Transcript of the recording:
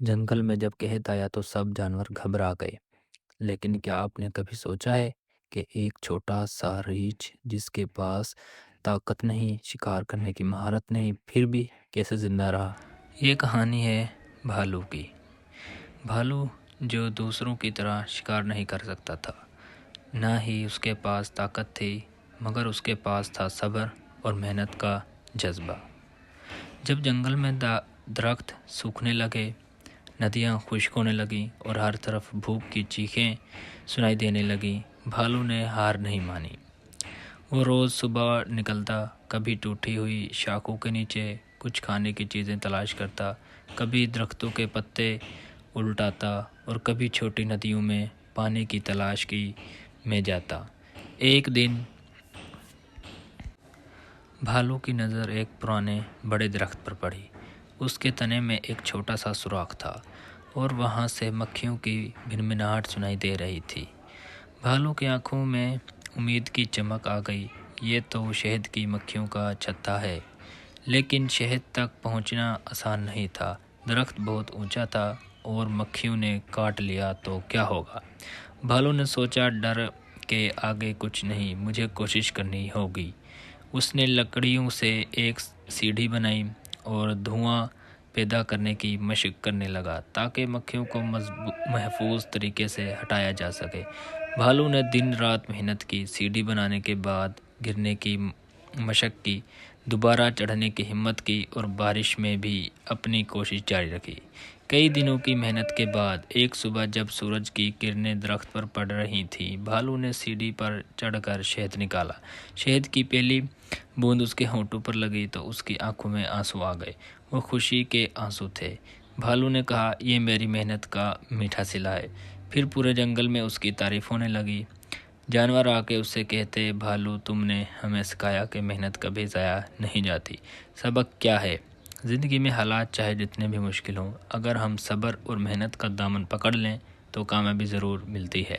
जंगल में जब कहत आया तो सब जानवर घबरा गए। लेकिन क्या आपने कभी सोचा है कि एक छोटा सा रीछ जिसके पास ताकत नहीं, शिकार करने की महारत नहीं, फिर भी कैसे जिंदा रहा। ये कहानी है भालू की। भालू जो दूसरों की तरह शिकार नहीं कर सकता था, ना ही उसके पास ताकत थी, मगर उसके पास था सब्र और मेहनत का जज्बा। जब जंगल में दरख्त सूखने लगे, नदियाँ खुश्क होने लगीं और हर तरफ भूख की चीखें सुनाई देने लगीं, भालू ने हार नहीं मानी। वो रोज़ सुबह निकलता, कभी टूटी हुई शाखों के नीचे कुछ खाने की चीज़ें तलाश करता, कभी दरख्तों के पत्ते उल्टाता और कभी छोटी नदियों में पानी की तलाश की में जाता। एक दिन भालू की नज़र एक पुराने बड़े दरख्त पर पड़ी। उसके तने में एक छोटा सा सुराख था और वहाँ से मक्खियों की भिनभिनाहट सुनाई दे रही थी। भालू की आंखों में उम्मीद की चमक आ गई। ये तो शहद की मक्खियों का छत्ता है, लेकिन शहद तक पहुँचना आसान नहीं था। दरख्त बहुत ऊंचा था और मक्खियों ने काट लिया तो क्या होगा। भालू ने सोचा, डर के आगे कुछ नहीं, मुझे कोशिश करनी होगी। उसने लकड़ियों से एक सीढ़ी बनाई और धुआं पैदा करने की मशक करने लगा ताकि मक्खियों को महफूज तरीके से हटाया जा सके। भालू ने दिन रात मेहनत की, सीढ़ी बनाने के बाद गिरने की मशक की, दोबारा चढ़ने की हिम्मत की और बारिश में भी अपनी कोशिश जारी रखी। कई दिनों की मेहनत के बाद एक सुबह जब सूरज की किरणें दरख्त पर पड़ रही थी, भालू ने सीढ़ी पर चढ़कर शहद निकाला। शहद की पहली बूंद उसके होंठों पर लगी तो उसकी आंखों में आंसू आ गए। वो खुशी के आंसू थे। भालू ने कहा, ये मेरी मेहनत का मीठा सिला है। फिर पूरे जंगल में उसकी तारीफ होने लगी। जानवर आके उससे कहते, भालू तुमने हमें सिखाया कि मेहनत कभी ज़ाया नहीं जाती। सबक क्या है? ज़िंदगी में हालात चाहे जितने भी मुश्किल हों, अगर हम सब्र और मेहनत का दामन पकड़ लें तो कामयाबी ज़रूर मिलती है।